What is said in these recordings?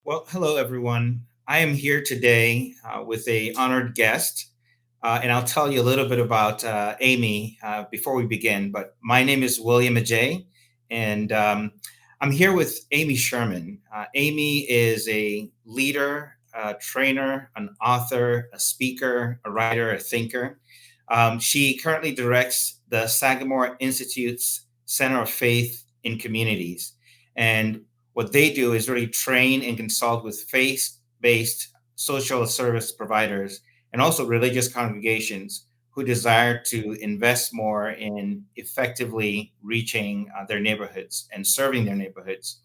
Well, hello everyone. I am here today with a honored guest, and I'll tell you a little bit about Amy before we begin. But my name is William Adjei, and I'm here with Amy Sherman. Amy is a leader, a trainer, an author, a speaker, a writer, a thinker. She currently directs the Sagamore Institute's Center of Faith in Communities, and what they do is really train and consult with faith-based social service providers and also religious congregations who desire to invest more in effectively reaching their neighborhoods and serving their neighborhoods.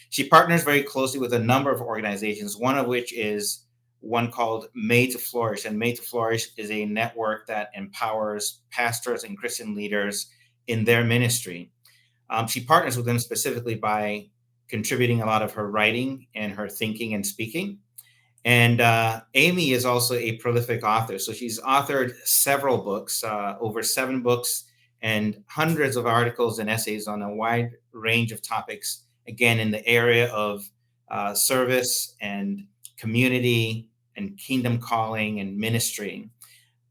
She partners very closely with a number of organizations, one of which is one called Made to Flourish. And Made to Flourish is a network that empowers pastors and Christian leaders in their ministry. She partners with them specifically by contributing a lot of her writing and her thinking and speaking. And Amy is also a prolific author. So she's authored several books, over 7 books, and hundreds of articles and essays on a wide range of topics, again, in the area of service and community and kingdom calling and ministry.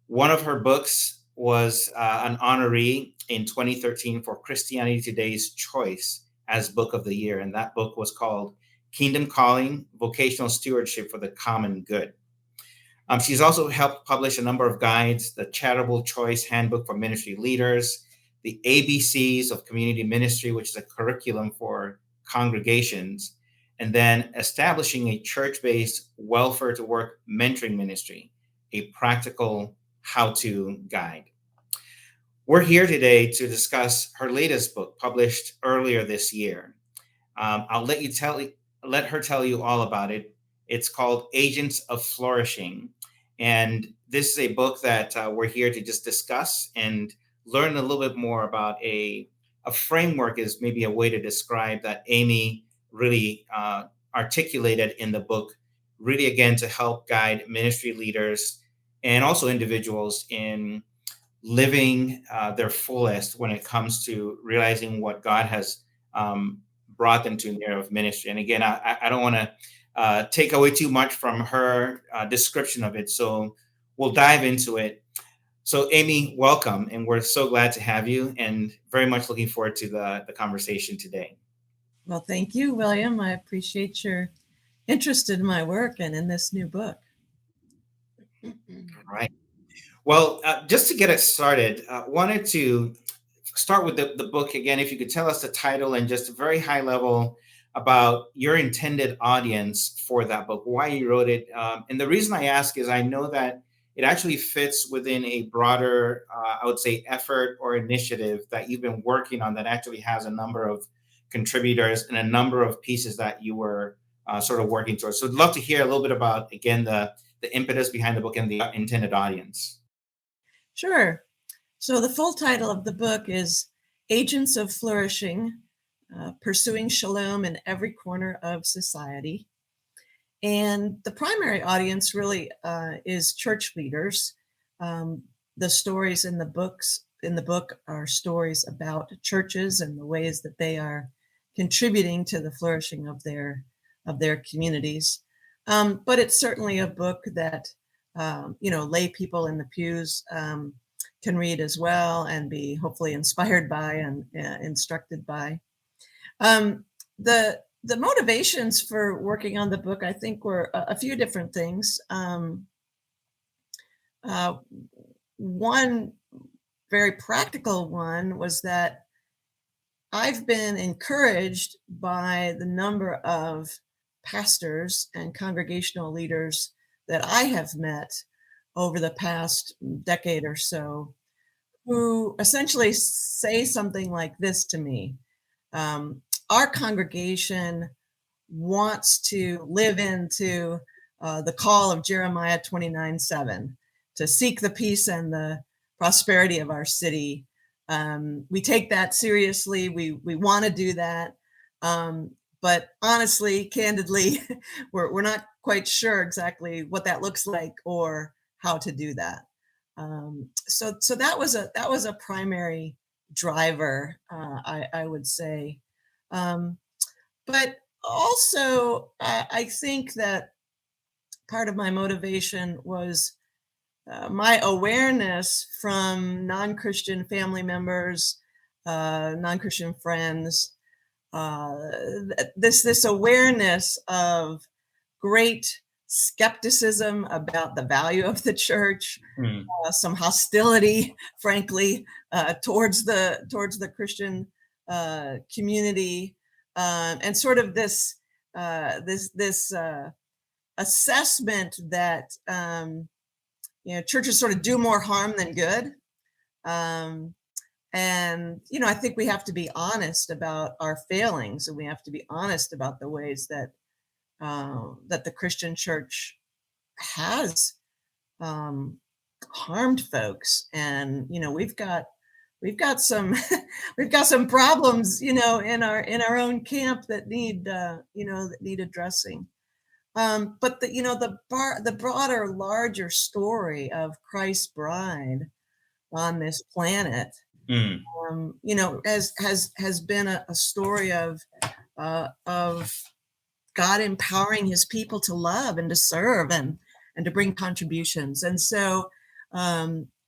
One of her books was an honoree in 2013 for Christianity Today's Choice as Book of the Year. And that book was called Kingdom Calling, Vocational Stewardship for the Common Good. She's also helped publish a number of guides, the Charitable Choice Handbook for Ministry Leaders, the ABCs of Community Ministry, which is a curriculum for congregations, and then establishing a church-based welfare to work mentoring ministry, a practical how-to guide. We're here today to discuss her latest book, published earlier this year. I'll let her tell you all about it. It's called Agents of Flourishing, and this is a book that we're here to just discuss and learn a little bit more about. A framework is maybe a way to describe that Amy really articulated in the book, really again to help guide ministry leaders and also individuals in living their fullest when it comes to realizing what God has brought them to in the area of ministry. And again, I don't want to take away too much from her description of it. So we'll dive into it. So Amy, welcome. And we're so glad to have you and very much looking forward to the conversation today. Well, thank you, William. I appreciate your interest in my work and in this new book. All right. Well, just to get us started, wanted to start with the book again. If you could tell us the title and just a very high level about your intended audience for that book, why you wrote it. And the reason I ask is I know that it actually fits within a broader, I would say, effort or initiative that you've been working on that actually has a number of contributors and a number of pieces that you were sort of working towards. So I'd love to hear a little bit about, again, the impetus behind the book and the intended audience. Sure. So the full title of the book is Agents of Flourishing, Pursuing Shalom in Every Corner of Society. And the primary audience really is church leaders. The stories in the book are stories about churches and the ways that they are contributing to the flourishing of their communities. But it's certainly a book that lay people in the pews can read as well and be hopefully inspired by and instructed by. The motivations for working on the book, I think, were a few different things. One very practical one was that I've been encouraged by the number of pastors and congregational leaders that I have met over the past decade or so, who essentially say something like this to me. Our congregation wants to live into the call of Jeremiah 29:7, to seek the peace and the prosperity of our city. We take that seriously. We want to do that. But honestly, candidly, we're not quite sure exactly what that looks like or how to do that. So that was a primary driver, I would say. But also, I think that part of my motivation was my awareness from non-Christian family members, non-Christian friends, uh, this awareness of great skepticism about the value of the church, Mm, some hostility, frankly, towards the Christian community, and sort of this assessment that churches sort of do more harm than good. Um, and I think we have to be honest about our failings, and we have to be honest about the ways that the Christian church has um, harmed folks. And we've got some we've got some problems, in our own camp that need addressing. But the broader, larger story of Christ's bride on this planet, mm, has been a story of God empowering His people to love and to serve and to bring contributions. And so,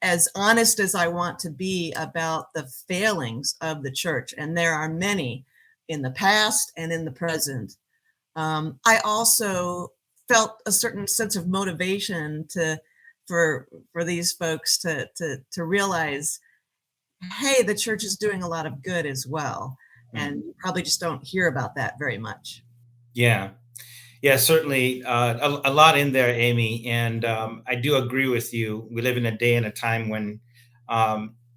as honest as I want to be about the failings of the church, and there are many in the past and in the present, I also felt a certain sense of motivation for these folks to realize, hey, the church is doing a lot of good as well, mm. and you probably just don't hear about that very much. Yeah. Yeah, certainly a lot in there, Amy. And I do agree with you. We live in a day and a time when,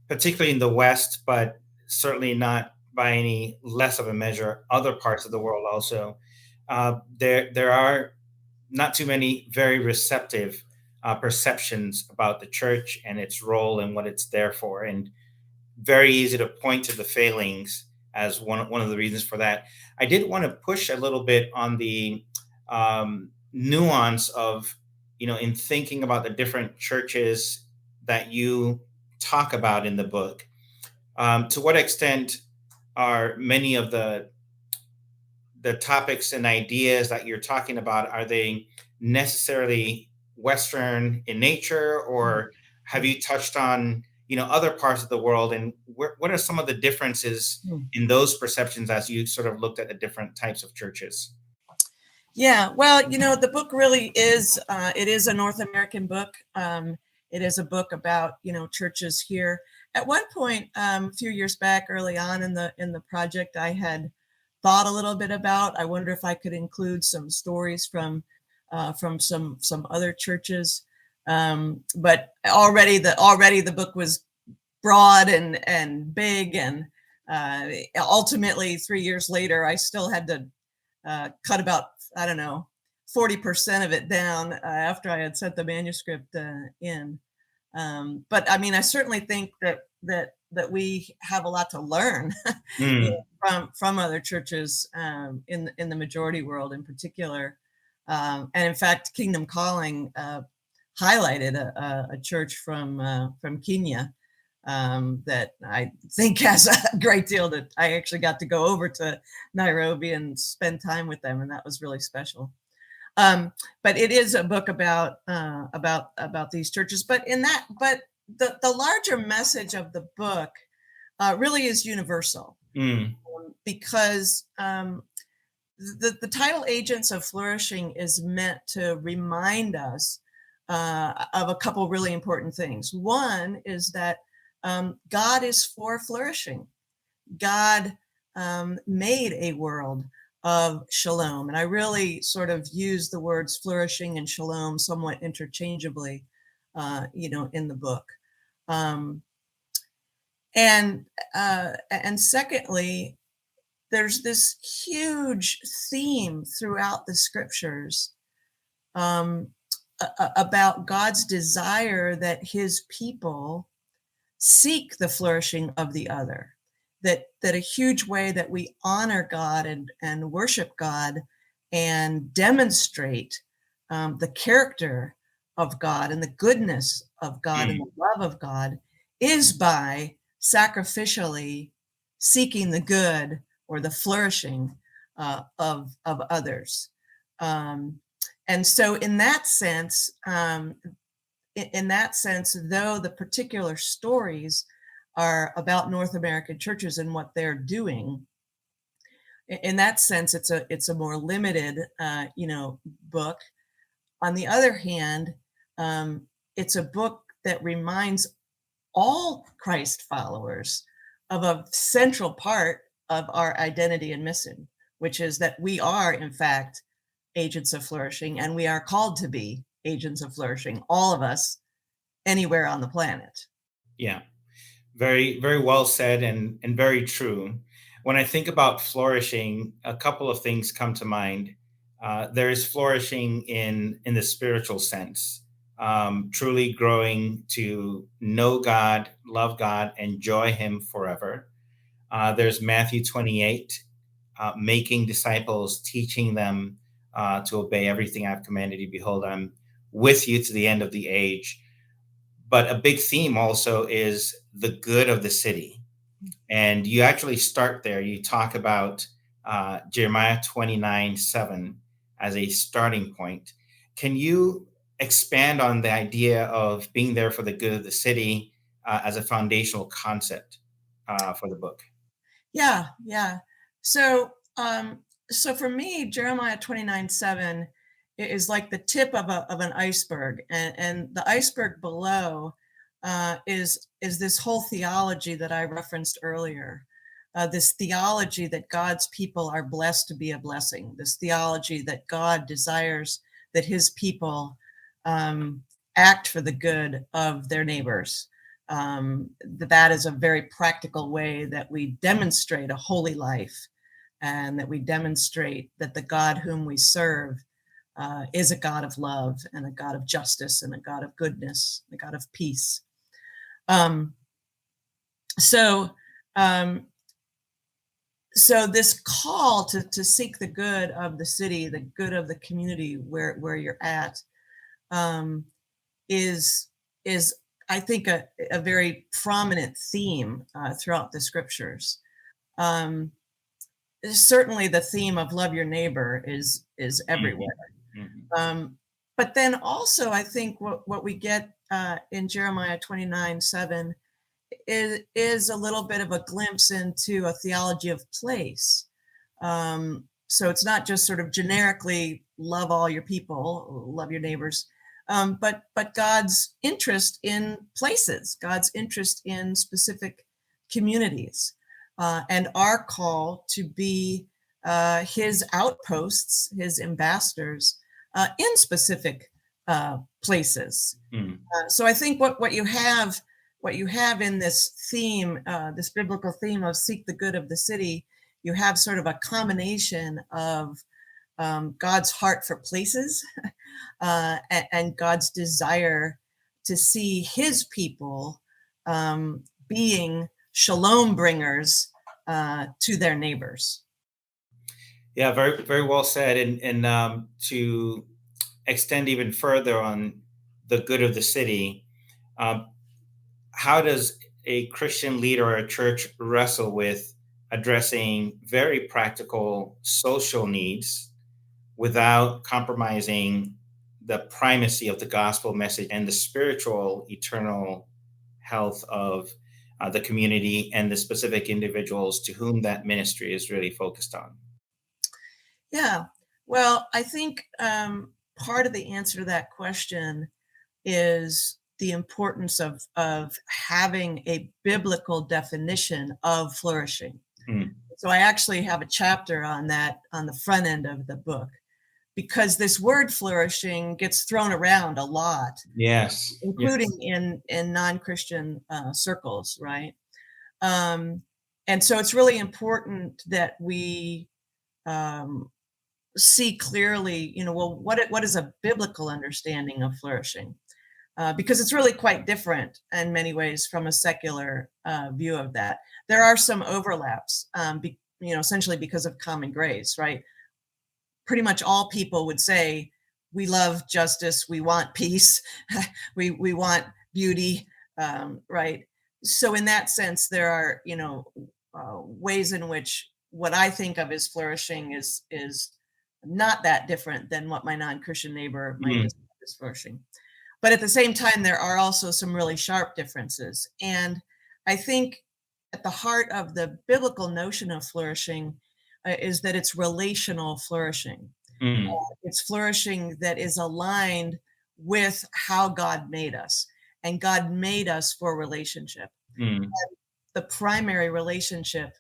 particularly in the West, but certainly not by any less of a measure, other parts of the world also, there are not too many very receptive perceptions about the church and its role and what it's there for. And very easy to point to the failings as one of the reasons for that. I did want to push a little bit on the nuance of, in thinking about the different churches that you talk about in the book. To what extent are many of the topics and ideas that you're talking about, are they necessarily Western in nature, or have you touched on, other parts of the world, and what are some of the differences Mm. in those perceptions as you sort of looked at the different types of churches? Yeah, well, the book really is, it is a North American book. It is a book about, churches here. At one point, a few years back, early on in the project, I had thought a little bit about, I wonder if I could include some stories from some other churches. But already the book was broad and big, and ultimately 3 years later, I still had to cut about, I don't know, 40% of it down after I had sent the manuscript in. But I mean, I certainly think that we have a lot to learn Mm, from other churches, in the majority world in particular. And in fact, Kingdom Calling highlighted a church from Kenya, that I think has a great deal. That I actually got to go over to Nairobi and spend time with them, and that was really special. But it is a book about these churches. But the larger message of the book really is universal, mm, because the title Agents of Flourishing is meant to remind us of a couple really important things. One is that God is for flourishing. God made a world of shalom. And I really sort of use the words flourishing and shalom somewhat interchangeably, in the book. Um, and secondly, there's this huge theme throughout the scriptures, um, about God's desire that His people seek the flourishing of the other. That a huge way that we honor God and worship God and demonstrate the character of God and the goodness of God and mm, the love of God is by sacrificially seeking the good or the flourishing of others. And so in that sense, though the particular stories are about North American churches and what they're doing, in that sense, it's a more limited, book. On the other hand, it's a book that reminds all Christ followers of a central part of our identity and mission, which is that we are, in fact, agents of flourishing, and we are called to be agents of flourishing, all of us, anywhere on the planet. Yeah, very, very well said, and very true. When I think about flourishing, a couple of things come to mind. There is flourishing in the spiritual sense, truly growing to know God, love God, enjoy Him forever. There's Matthew 28, making disciples, teaching them to obey everything I've commanded you. Behold, I'm with you to the end of the age. But a big theme also is the good of the city. And you actually start there. You talk about Jeremiah 29:7 as a starting point. Can you expand on the idea of being there for the good of the city as a foundational concept for the book? Yeah, yeah. So, so for me, Jeremiah 29:7 is like the tip of an iceberg, and the iceberg below is this whole theology that I referenced earlier. This theology that God's people are blessed to be a blessing. This theology that God desires that His people act for the good of their neighbors. That is a very practical way that we demonstrate a holy life, and that we demonstrate that the God whom we serve is a God of love and a God of justice and a God of goodness, a God of peace. Um, so, um, so this call to seek the good of the city, the good of the community where you're at, um, is I think a very prominent theme throughout the scriptures. Um, Certainly, the theme of love your neighbor is everywhere. Mhm, mhm. But then also, I think what we get in Jeremiah 29:7 is a little bit of a glimpse into a theology of place. So it's not just sort of generically love all your people, love your neighbors, but God's interest in places, God's interest in specific communities, and our call to be His outposts, His ambassadors in specific places. Mm. So I think what you have in this theme, this biblical theme of seek the good of the city, you have sort of a combination of God's heart for places and God's desire to see His people being shalom bringers to their neighbors. Yeah, very, very well said. And to extend even further on the good of the city, um, how does a Christian leader or a church wrestle with addressing very practical social needs without compromising the primacy of the gospel message and the spiritual, eternal health of the community and the specific individuals to whom that ministry is really focused on? Yeah. Well, I think part of the answer to that question is the importance of having a biblical definition of flourishing. Mm. So I actually have a chapter on that on the front end of the book, because this word flourishing gets thrown around a lot, Yes. including Yes. in non-Christian circles, right? Um, and so it's really important that we um, see clearly, well, what is a biblical understanding of flourishing? Because it's really quite different in many ways from a secular view of that. There are some overlaps, essentially because of common grace, right? Pretty much all people would say, we love justice, we want peace, we want beauty, right? So in that sense, there are, ways in which what I think of as flourishing is not that different than what my non-Christian neighbor might Mm, describe as flourishing. But at the same time, there are also some really sharp differences. And I think at the heart of the biblical notion of flourishing is that it's relational flourishing. mm, It's flourishing that is aligned with how God made us. And God made us for relationship. mm, The primary relationship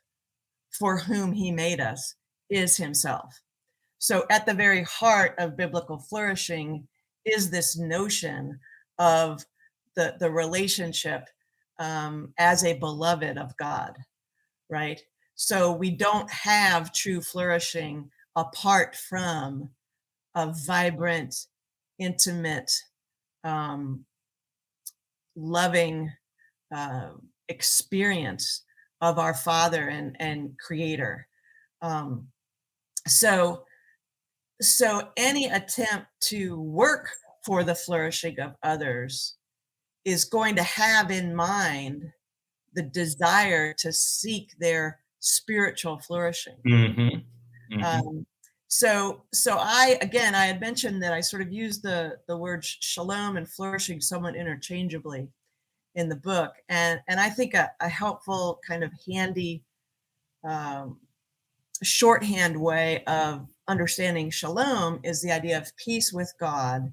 for whom he made us is himself. So at the very heart of biblical flourishing is this notion of the relationship as a beloved of God, right? So we don't have true flourishing apart from a vibrant, intimate, um, loving uh, experience of our Father and Creator. Um, so So any attempt to work for the flourishing of others is going to have in mind the desire to seek their spiritual flourishing. mhm, mhm, Um, so I had mentioned that I sort of use the word shalom and flourishing somewhat interchangeably in the book, and I think a helpful kind of handy um, shorthand way of understanding shalom is the idea of peace with God,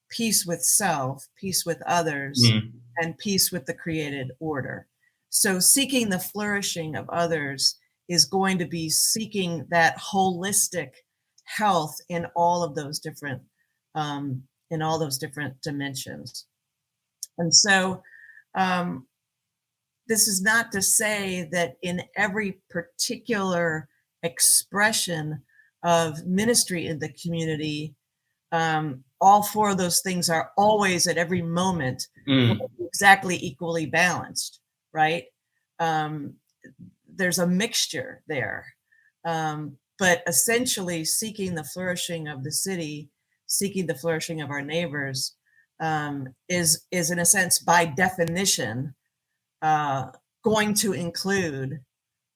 peace with self, peace with others, mm, and peace with the created order. So seeking the flourishing of others is going to be seeking that holistic health um, in all those different dimensions. And so um, this is not to say that in every particular expression of ministry in the community, all four of those things are always at every moment mm, exactly equally balanced, right? Um, there's a mixture there. But essentially, seeking the flourishing of the city, seeking the flourishing of our neighbors, is in a sense, by definition, uh, going to include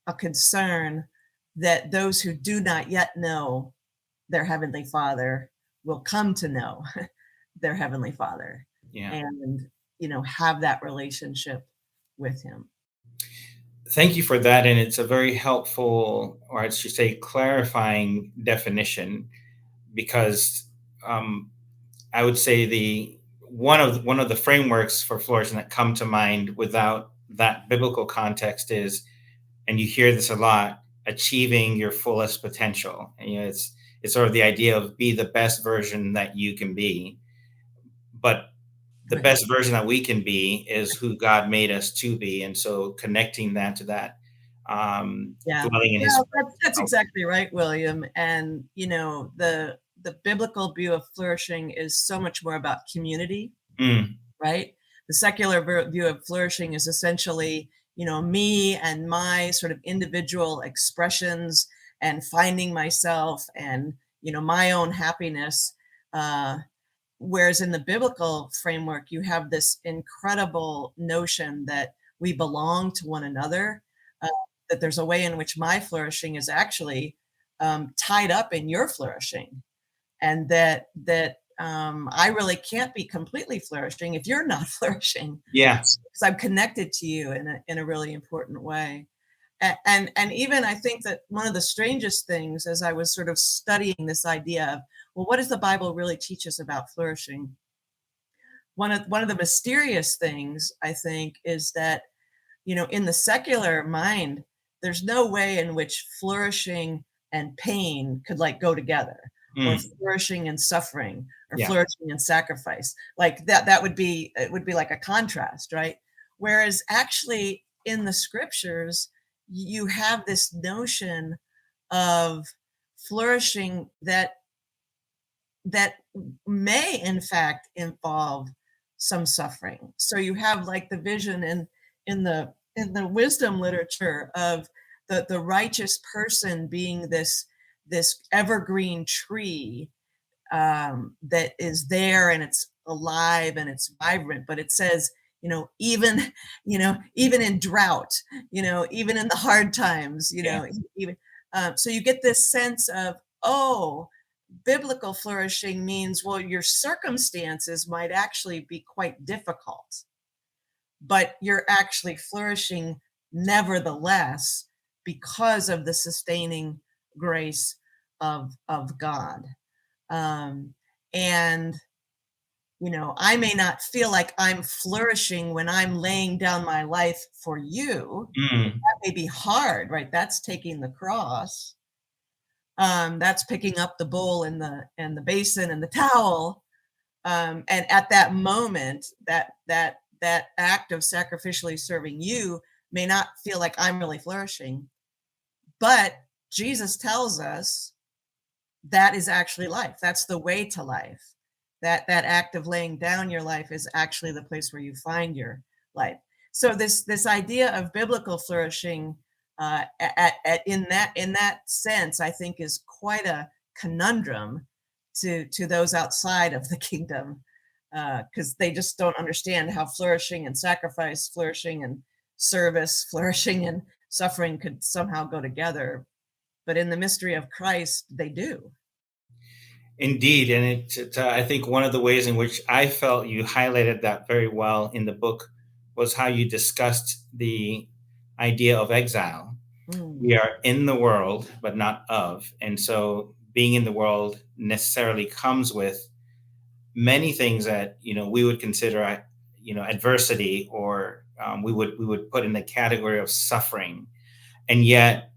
a concern that those who do not yet know their heavenly Father will come to know their heavenly Father yeah. and have that relationship with him. Thank you for that, and it's a very helpful, or I should say, clarifying definition, because I would say the one of the frameworks for flourishing that come to mind without that biblical context is, and you hear this a lot, achieving your fullest potential. And, it's sort of the idea of be the best version that you can be, but the Right. best version that we can be is who God made us to be, and so connecting that to that, Yeah. dwelling in His Well, that's presence. exactly right, William. And the biblical view of flourishing is so much more about community, Mm, right? The secular view of flourishing is essentially, me and my sort of individual expressions and finding myself and, my own happiness. Uh, whereas in the biblical framework, you have this incredible notion that we belong to one another, uh, that there's a way in which my flourishing is actually tied up in your flourishing, and that I really can't be completely flourishing if you're not flourishing, yeah. because I'm connected to you in a really important way. And even I think that one of the strangest things, as I was sort of studying this idea of, well, what does the Bible really teach us about flourishing? One of the mysterious things I think is that, in the secular mind, there's no way in which flourishing and pain could like go together, or Mm, flourishing and suffering, or yeah. flourishing and sacrifice. Like that would be like a contrast, right? Whereas actually in the scriptures, you have this notion of flourishing that may in fact involve some suffering. So you have like the vision in the wisdom literature of the righteous person being this evergreen tree, that is there and it's alive and it's vibrant, but it says, even even in drought, even in the hard times, Yeah. even So you get this sense of, oh, biblical flourishing means, well, your circumstances might actually be quite difficult, but you're actually flourishing nevertheless because of the sustaining grace of God. Um, and I may not feel like I'm flourishing when I'm laying down my life for you. Mm. That may be hard, right? That's taking the cross. That's picking up the bowl and the basin and the towel. And at that moment, that act of sacrificially serving you may not feel like I'm really flourishing. But Jesus tells us that is actually life. That's the way to life. That act of laying down your life is actually the place where you find your life. So this idea of biblical flourishing, in that sense, I think is quite a conundrum to those outside of the kingdom, because they just don't understand how flourishing and sacrifice, flourishing and service, flourishing and suffering could somehow go together. But in the mystery of Christ, they do. Indeed, and I think one of the ways in which I felt you highlighted that very well in the book was how you discussed the idea of exile. Mm, We are in the world, but not of, and so being in the world necessarily comes with many things that we would consider adversity, or we would put in the category of suffering, and yet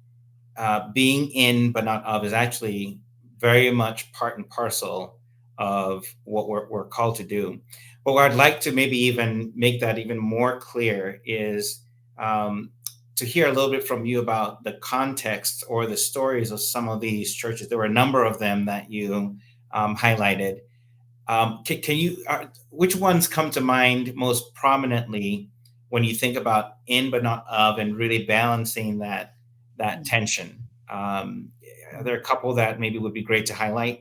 being in but not of is actually very much part and parcel of what we're called to do. But what I'd like to maybe even make that even more clear is to hear a little bit from you about the context or the stories of some of these churches. There were a number of them that you highlighted. Can you, which ones come to mind most prominently when you think about in but not of, and really balancing that mm, tension? Are mm. there a couple that maybe would be great to highlight?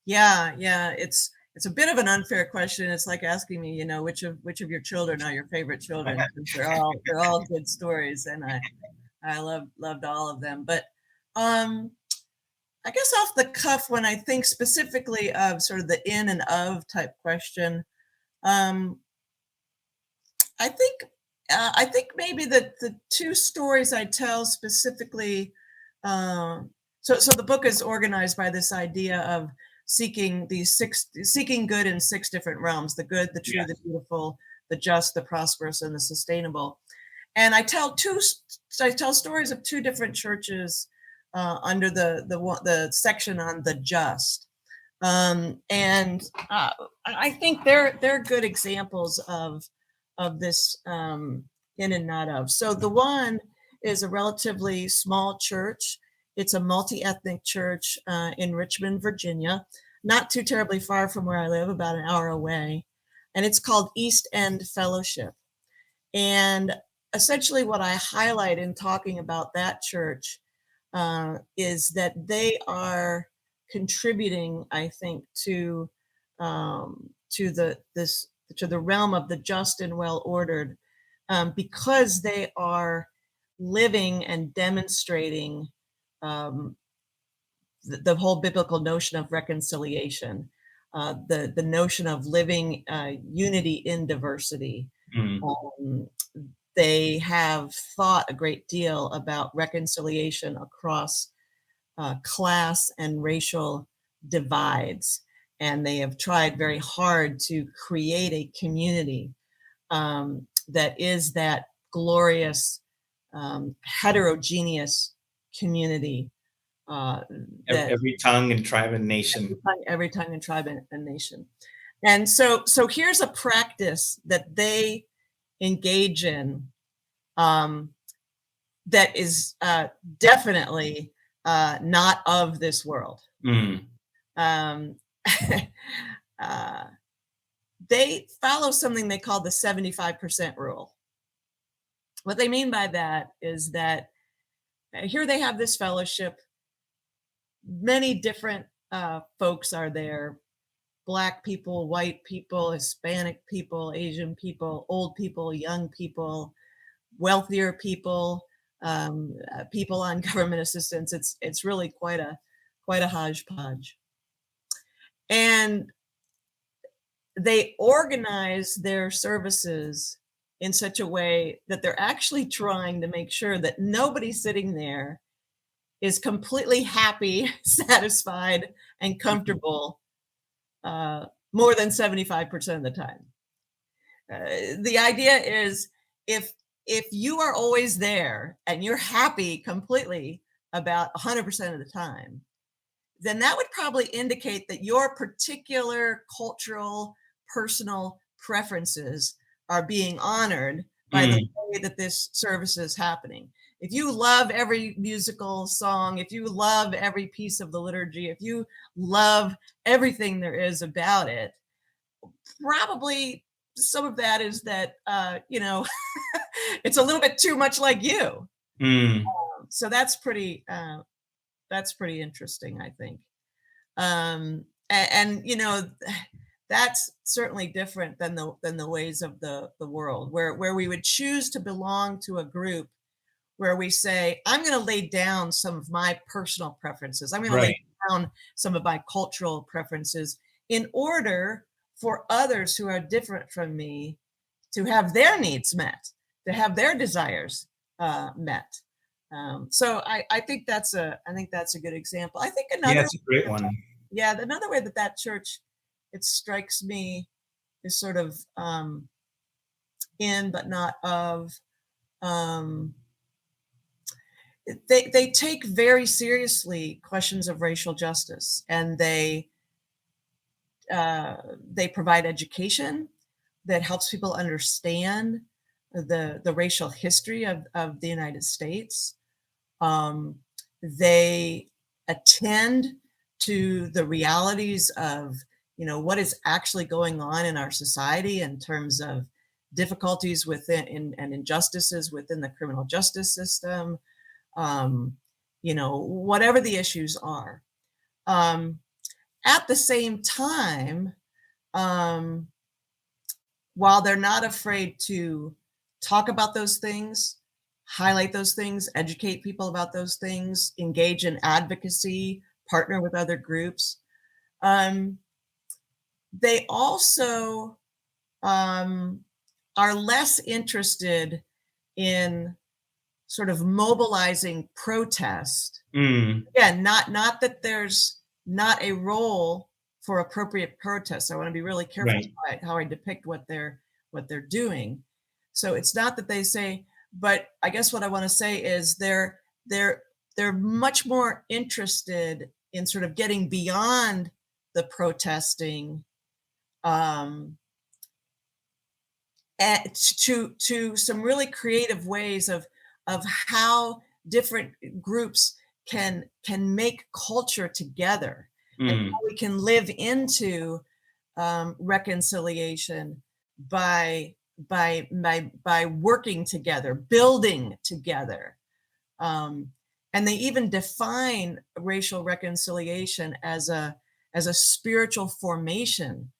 Yeah. It's a bit of an unfair question. It's like asking me, which of your children are your favorite children, because they're all good stories, and I loved all of them. But um, I guess off the cuff, when I think specifically of sort of the in and of type question, um, I think maybe the two stories I tell specifically. So the book is organized by this idea of seeking good in six different realms: the good, the true, the Yes. beautiful, the just, the prosperous, and the sustainable. And I tell stories of two different churches under the section on the just. And I think they're good examples of this, in and not of. So the one is a relatively small church. It's a multi-ethnic church in Richmond, Virginia, not too terribly far from where I live, about an hour away. And it's called East End Fellowship. And essentially, what I highlight in talking about that church is that they are contributing, I think, to the realm of the just and well ordered, because they are living and demonstrating um, the whole biblical notion of reconciliation, the notion of living unity in diversity. Mm. Um, they have thought a great deal about reconciliation across class and racial divides, and they have tried very hard to create a community that is that glorious heterogeneous community, uh, that Every tongue and tribe and nation. every tongue and tribe and nation. And so here's a practice that they engage in, um, that is definitely not of this world. Mm. Um, uh, they follow something they call the 75% rule. What they mean by that is that here they have this fellowship. Many different folks are there: Black people, white people, Hispanic people, Asian people, old people, young people, wealthier people, people on government assistance. It's really quite a hodgepodge. And they organize their services in such a way that they're actually trying to make sure that nobody sitting there is completely happy, satisfied, and comfortable more than 75% of the time. The idea is if you are always there and you're happy completely about 100% of the time, then that would probably indicate that your particular cultural, personal preferences are being honored by the way that this service is happening. If you love every musical song, if you love every piece of the liturgy, if you love everything there is about it, probably some of that is that, it's a little bit too much like you. So that's pretty interesting, I think. And that's certainly different than the ways of the world, where we would choose to belong to a group where we say, I'm going to lay down some of my personal preferences. I'm going to lay down some of my cultural preferences in order for others who are different from me to have their needs met, to have their desires met. So I think that's a good example. I think another That's a great one. another way that church, it strikes me, is sort of in but not of. They take very seriously questions of racial justice, and they provide education that helps people understand the racial history of the United States. They attend to the realities of what is actually going on in our society in terms of difficulties within and injustices within the criminal justice system. Whatever the issues are. At the same time, while they're not afraid to talk about those things, highlight those things, educate people about those things, engage in advocacy, partner with other groups, they also are less interested in sort of mobilizing protest. Again, not that there's not a role for appropriate protest. I want to be really careful how I depict what they're doing. So it's not that they say, but I guess what I want to say is they're much more interested in sort of getting beyond the protesting to some really creative ways of how different groups can make culture together, and how we can live into reconciliation by working together, building together. And they even define racial reconciliation as a spiritual formation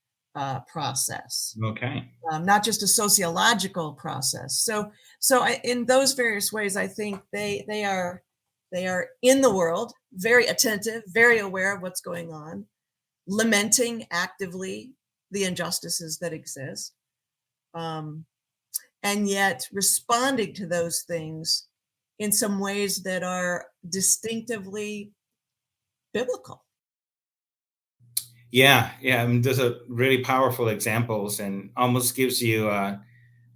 process. Okay. Not just a sociological process. So in those various ways, I think they are in the world, very attentive, very aware of what's going on, lamenting actively the injustices that exist, and yet responding to those things in some ways that are distinctively biblical. Yeah. I mean, those are really powerful examples, and almost gives you a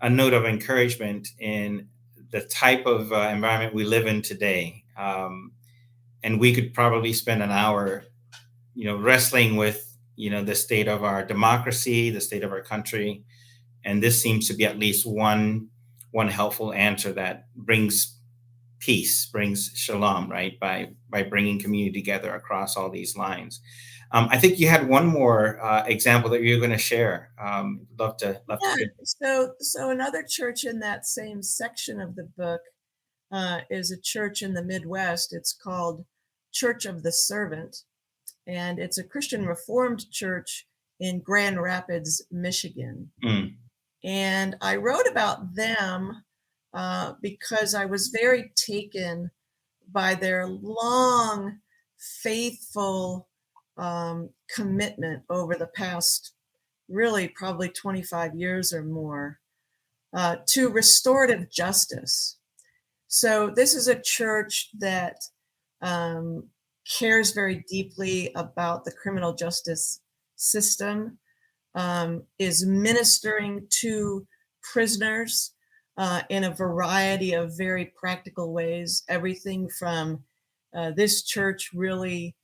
note of encouragement in the type of environment we live in today. And we could probably spend an hour, wrestling with, the state of our democracy, the state of our country, and this seems to be at least one helpful answer that brings peace, brings shalom, right? By bringing community together across all these lines. I think you had one more example that you're going to share. Love to hear. So another church in that same section of the book is a church in the Midwest. It's called Church of the Servant, and it's a Christian Reformed church in Grand Rapids, Michigan. And I wrote about them because I was very taken by their long, faithful commitment over the past, really probably 25 years or more, to restorative justice. So this is a church that cares very deeply about the criminal justice system, is ministering to prisoners in a variety of very practical ways. Everything from this church really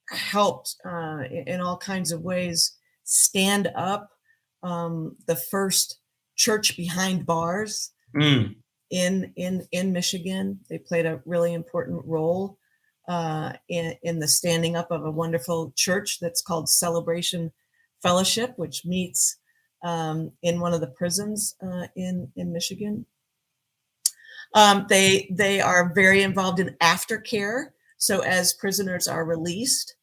helped in all kinds of ways stand up the first church behind bars Mm. in Michigan. They played a really important role in the standing up of a wonderful church that's called Celebration Fellowship, which meets in one of the prisons in Michigan. They are very involved in aftercare. So as prisoners are released,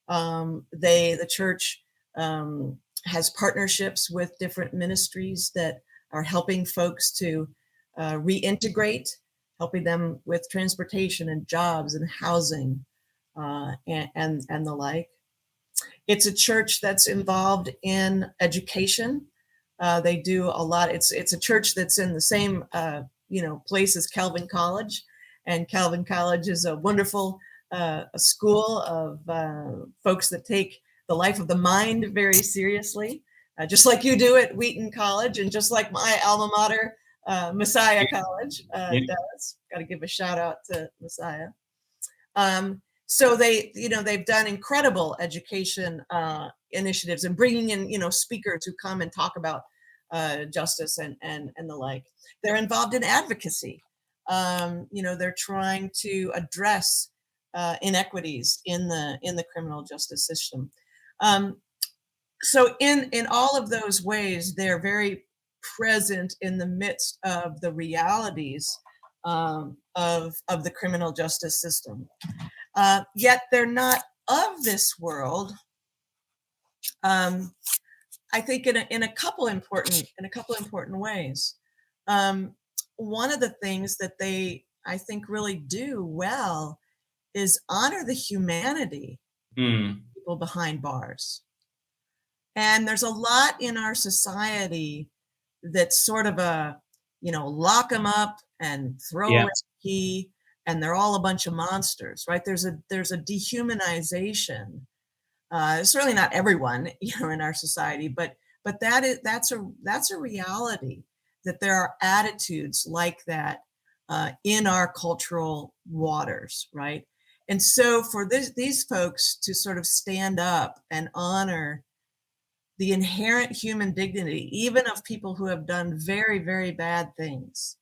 the church has partnerships with different ministries that are helping folks to reintegrate, helping them with transportation and jobs and housing and the like. It's a church that's involved in education. They do a lot. It's a church that's in the same place as Calvin College, and Calvin College is a wonderful a school of folks that take the life of the mind very seriously, just like you do at Wheaton College, and just like my alma mater, Messiah College, does. Got to give a shout out to Messiah. So they've done incredible education initiatives and bringing in, speakers who come and talk about justice and the like. They're involved in advocacy. They're trying to address inequities in the criminal justice system. So in all of those ways, they're very present in the midst of the realities of the criminal justice system. Yet they're not of this world. I think in a couple important ways. One of the things that they, I think, really do well is honor the humanity of people behind bars. And there's a lot in our society that's sort of lock them up and throw away the key, and they're all a bunch of monsters, right? There's a dehumanization. Certainly not everyone, in our society, but that's a reality, that there are attitudes like that in our cultural waters, right? And so for these folks to sort of stand up and honor the inherent human dignity, even of people who have done very, very bad things,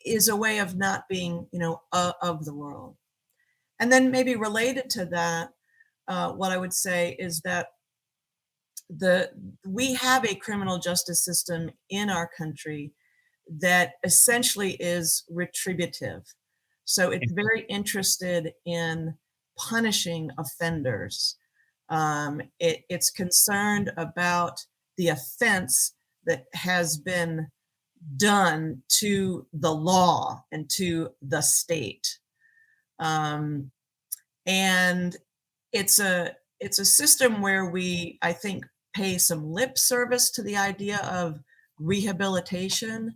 is a way of not being, of the world. And then maybe related to that, what I would say is that we have a criminal justice system in our country that essentially is retributive. So it's very interested in punishing offenders. It's concerned about the offense that has been done to the law and to the state. And it's a system where we, I think, pay some lip service to the idea of rehabilitation.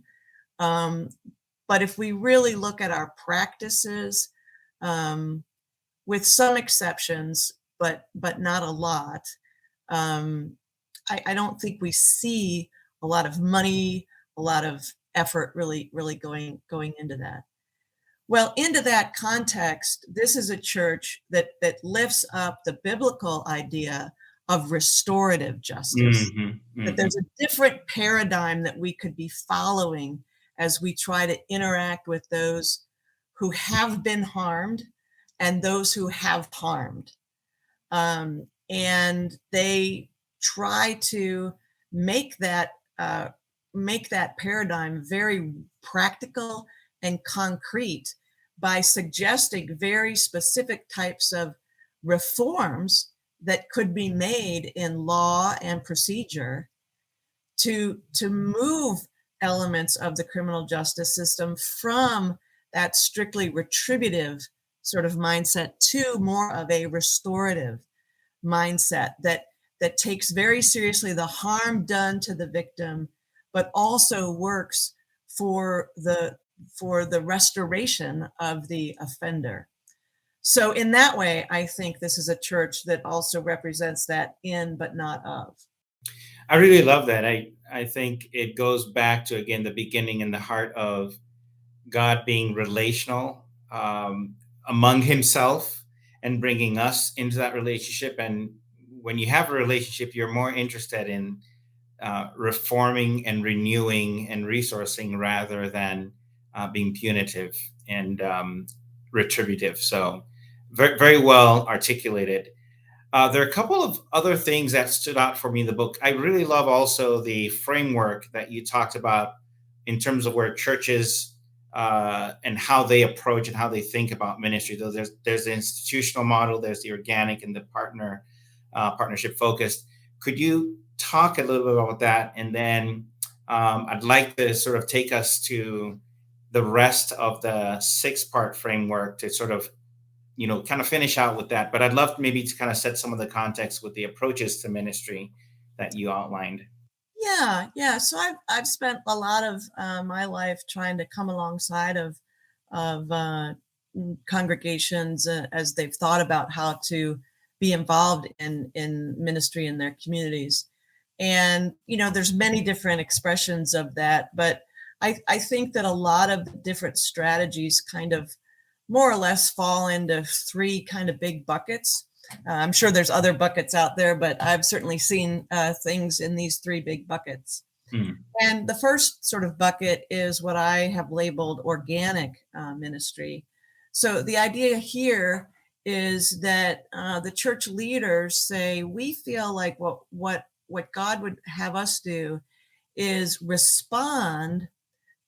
But if we really look at our practices, with some exceptions, but not a lot, I don't think we see a lot of money, a lot of effort really going into that. Well, into that context, this is a church that lifts up the biblical idea of restorative justice. That there's a different paradigm that we could be following as we try to interact with those who have been harmed and those who have harmed. And they try to make that paradigm very practical and concrete by suggesting very specific types of reforms that could be made in law and procedure to move elements of the criminal justice system from that strictly retributive sort of mindset to more of a restorative mindset that takes very seriously the harm done to the victim, but also works for the restoration of the offender. So in that way, I think this is a church that also represents that in but not of. I really love that. I think it goes back to, again, the beginning and the heart of God being relational, among Himself, and bringing us into that relationship. And when you have a relationship, you're more interested in reforming and renewing and resourcing rather than being punitive and retributive. So, very, very well articulated. There are a couple of other things that stood out for me in the book. I really love also the framework that you talked about in terms of where churches and how they approach and how they think about ministry. So there's the institutional model, there's the organic, and the partnership focused. Could you talk a little bit about that? And then I'd like to sort of take us to the rest of the 6-part framework to sort of kind of finish out with that. But I'd love maybe to kind of set some of the context with the approaches to ministry that you outlined. Yeah. So I've spent a lot of my life trying to come alongside of congregations as they've thought about how to be involved in ministry in their communities. And there's many different expressions of that, but I think that a lot of the different strategies kind of more or less fall into 3 kind of big buckets. I'm sure there's other buckets out there, but I've certainly seen things in these 3 big buckets. Hmm. And the first sort of bucket is what I have labeled organic ministry. So the idea here is that the church leaders say, we feel like what God would have us do is respond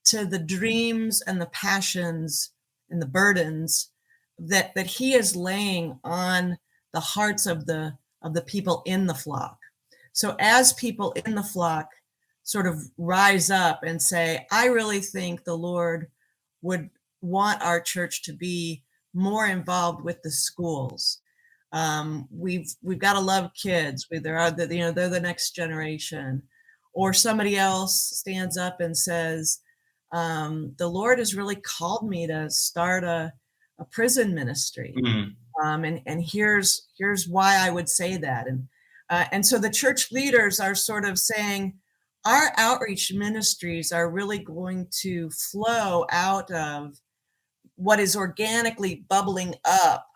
to the dreams and the passions and the burdens that He is laying on the hearts of the people in the flock. So as people in the flock sort of rise up and say, I really think the Lord would want our church to be more involved with the schools. We've got to love kids. They're the next generation. Or somebody else stands up and says, the Lord has really called me to start a prison ministry. Hmm. And here's why I would say that. And so the church leaders are sort of saying, our outreach ministries are really going to flow out of what is organically bubbling up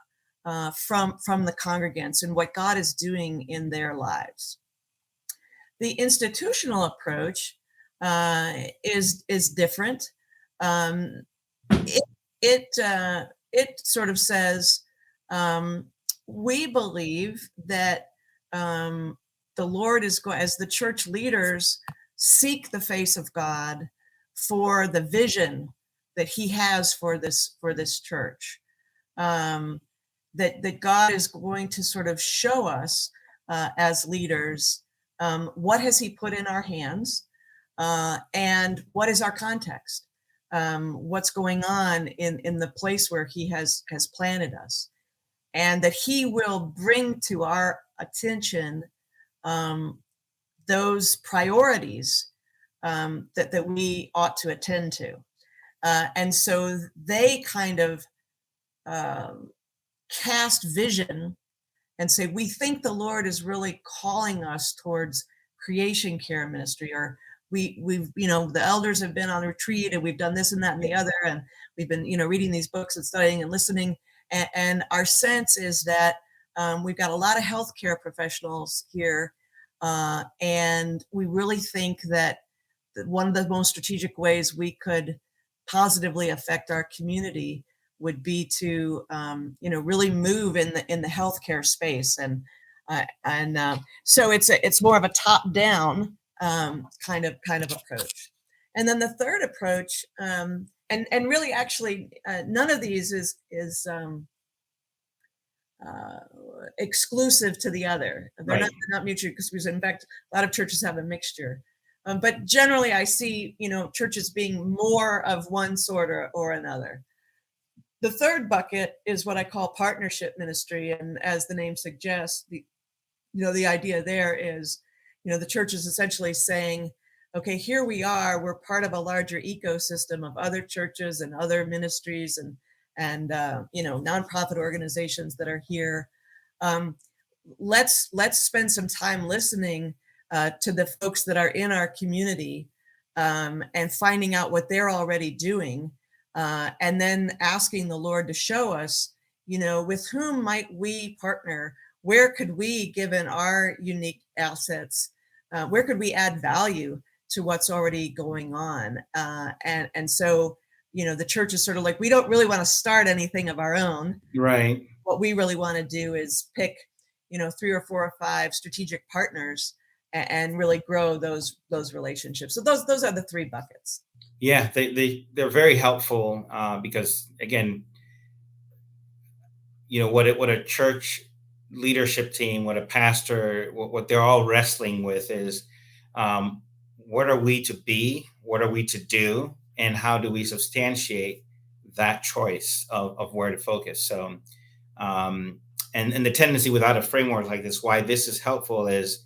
from the congregants and what God is doing in their lives. The institutional approach is different. Um, it sort of says, we believe that the Lord is going, as the church leaders seek the face of God for the vision that He has for this church, that God is going to sort of show us as leaders what has He put in our hands, and what is our context, what's going on in the place where He has planted us, and that He will bring to our attention those priorities that we ought to attend to. And so they kind of cast vision and say, we think the Lord is really calling us towards creation care ministry, or we've the elders have been on retreat and we've done this and that and the other, and we've been reading these books and studying and listening, and our sense is that we've got a lot of healthcare professionals here, and we really think that one of the most strategic ways we could positively affect our community would be to really move in the healthcare space, and so it's more of a top down kind of approach. And then the third approach, and really actually none of these is exclusive to the other. They're Right. not mutually, because in fact a lot of churches have a mixture. But generally, I see, churches being more of one sort or another. The third bucket is what I call partnership ministry, and as the name suggests, the idea there is, the church is essentially saying, okay, here we are, we're part of a larger ecosystem of other churches and other ministries and nonprofit organizations that are here. Um, let's spend some time listening to the folks that are in our community, and finding out what they're already doing, and then asking the Lord to show us, with whom might we partner? Where could we, given our unique assets, where could we add value to what's already going on? And so, the church is sort of like, we don't really want to start anything of our own. Right. What we really want to do is pick, 3 or 4 or 5 strategic partners and really grow those relationships. So those are the 3 buckets. Yeah, they're very helpful, because again, what a church leadership team, what a pastor, what they're all wrestling with is, what are we to be, what are we to do, and how do we substantiate that choice of where to focus. So, and the tendency without a framework like this, why this is helpful is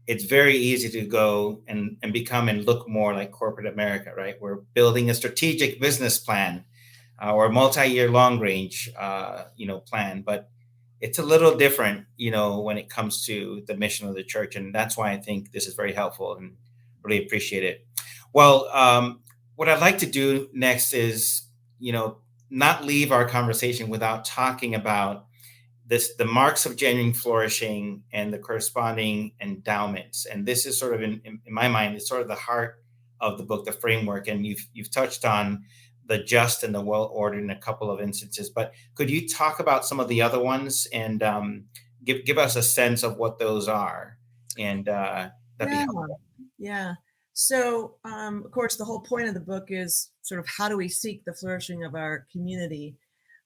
it's very easy to go and become and look more like corporate America, right? We're building a strategic business plan, or a multi-year long range, plan. But it's a little different, when it comes to the mission of the church. And that's why I think this is very helpful and really appreciate it. Well, what I'd like to do next is, not leave our conversation without talking about the marks of genuine flourishing and the corresponding endowments. And this is sort of in my mind, it's sort of the heart of the book, the framework. And you've touched on the just and the well ordered in a couple of instances, but could you talk about some of the other ones and give us a sense of what those are? And that'd be Yeah. helpful. Yeah. So, of course, the whole point of the book is sort of how do we seek the flourishing of our community?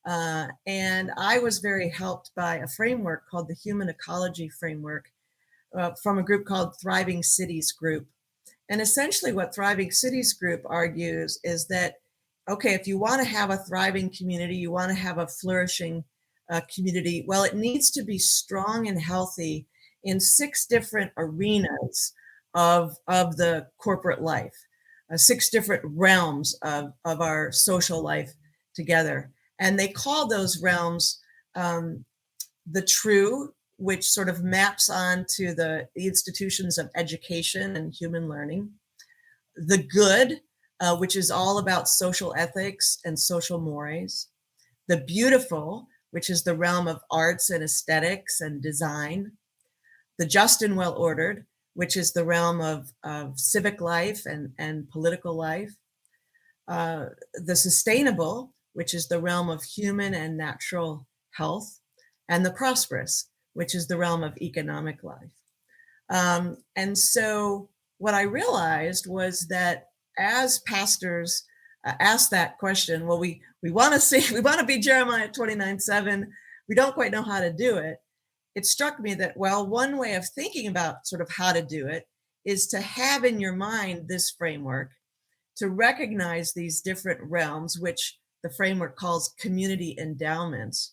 And I was very helped by a framework called the Human Ecology Framework, from a group called Thriving Cities Group. And essentially, what Thriving Cities Group argues is that, okay, if you want to have a thriving community, you want to have a flourishing community, well, it needs to be strong and healthy in 6 different arenas of the corporate life, 6 different realms of our social life together. And they call those realms the true, which sort of maps onto the institutions of education and human learning; the good, which is all about social ethics and social mores; the beautiful, which is the realm of arts and aesthetics and design; the just and well ordered, which is the realm of civic life and political life; the sustainable, which is the realm of human and natural health; and the prosperous, which is the realm of economic life. And so what I realized was that as pastors ask that question, well, we want to be Jeremiah 29:7. We don't quite know how to do it. It struck me that, well, one way of thinking about sort of how to do it is to have in your mind this framework, to recognize these different realms, which the framework calls community endowments,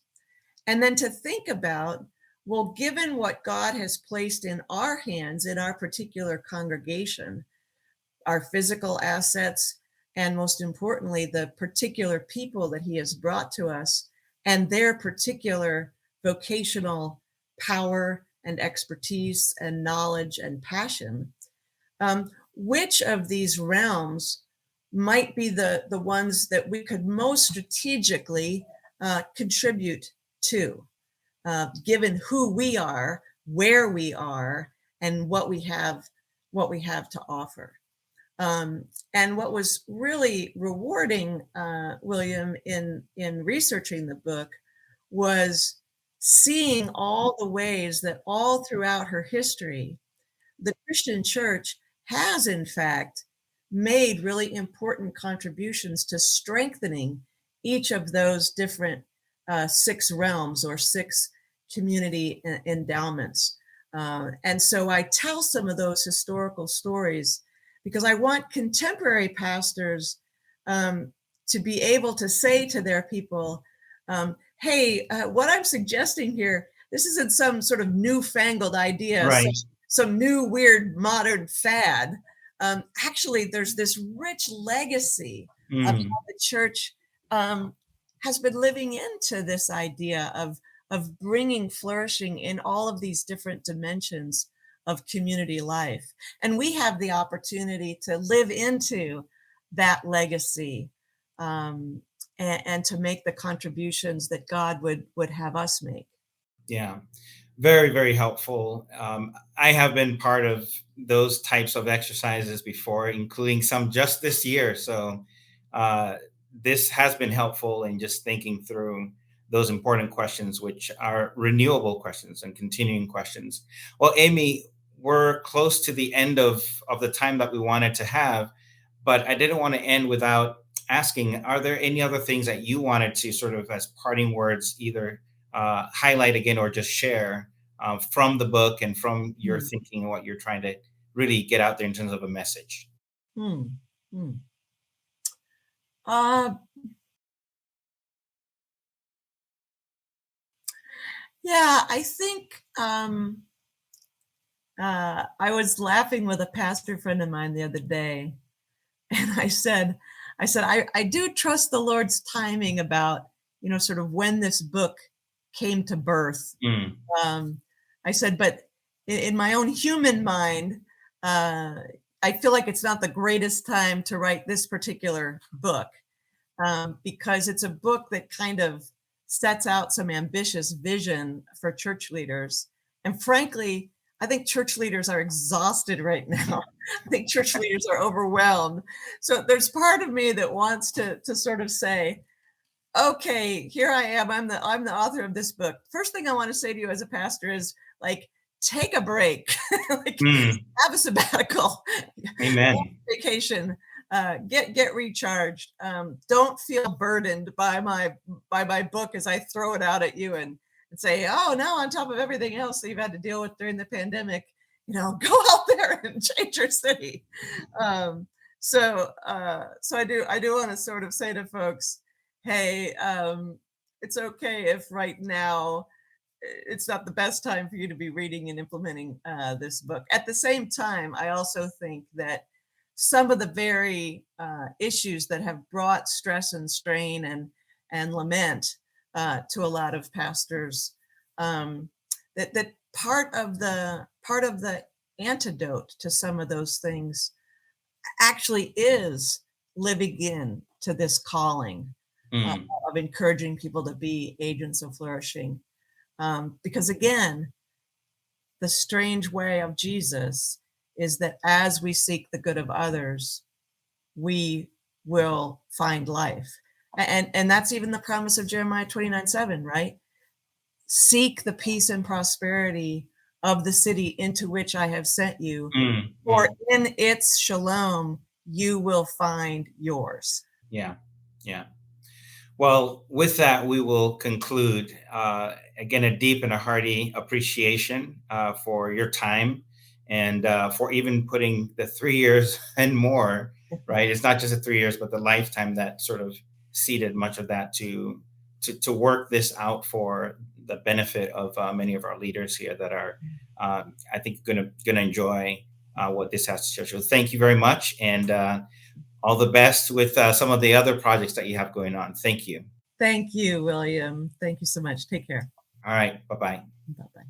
and then to think about, well, given what God has placed in our hands in our particular congregation, our physical assets, and most importantly, the particular people that He has brought to us and their particular vocational power and expertise and knowledge and passion, which of these realms might be the ones that we could most strategically contribute to, given who we are, where we are, and what we have to offer. And what was really rewarding, William, in researching the book, was seeing all the ways that all throughout her history, the Christian church has in fact made really important contributions to strengthening each of those different 6 realms or 6 community endowments. And so I tell some of those historical stories because I want contemporary pastors to be able to say to their people, hey, what I'm suggesting here, this isn't some sort of newfangled idea, Right. some new weird modern fad. Actually, there's this rich legacy of Mm. how the church has been living into this idea of bringing flourishing in all of these different dimensions of community life. And we have the opportunity to live into that legacy, and to make the contributions that God would have us make. Yeah. Very, very helpful. I have been part of those types of exercises before, including some just this year. So uh, this has been helpful in just thinking through those important questions, which are renewable questions and continuing questions. Well, Amy, we're close to the end of the time that we wanted to have, but I didn't want to end without asking, are there any other things that you wanted to sort of as parting words, either highlight again or just share from the book and from your Hmm. thinking and what you're trying to really get out there in terms of a message? Hmm. Hmm. Uh, yeah, I think I was laughing with a pastor friend of mine the other day, and I do trust the Lord's timing about, sort of when this book came to birth. Mm, Um, I said, but in my own human mind, uh, I feel like it's not the greatest time to write this particular book, because it's a book that kind of sets out some ambitious vision for church leaders. And frankly, I think church leaders are exhausted right now. I think church leaders are overwhelmed. So there's part of me that wants to sort of say, okay, here I am. I'm the author of this book. First thing I want to say to you as a pastor is, like, take a break, like, mm, have a sabbatical, amen. vacation, get recharged. Don't feel burdened by my book as I throw it out at you and say, oh, now on top of everything else that you've had to deal with during the pandemic, go out there and change your city. Um, so I do want to sort of say to folks, hey, it's okay if right now it's not the best time for you to be reading and implementing this book. At the same time, I also think that some of the very issues that have brought stress and strain and lament to a lot of pastors, that part of the antidote to some of those things actually is living in to this calling uh, Mm, of encouraging people to be agents of flourishing. Because again, the strange way of Jesus is that as we seek the good of others, we will find life. And that's even the promise of Jeremiah 29:7, right? Seek the peace and prosperity of the city into which I have sent you, mm, for mm. in its shalom you will find yours. Yeah, yeah. Well, with that, we will conclude. Again, a deep and a hearty appreciation for your time and for even putting the 3 years and more, right? It's not just the 3 years, but the lifetime that sort of seeded much of that to work this out for the benefit of many of our leaders here that are, I think, gonna enjoy what this has to show. So, thank you very much, and all the best with some of the other projects that you have going on. Thank you. Thank you, William. Thank you so much. Take care. All right. Bye bye. Bye bye.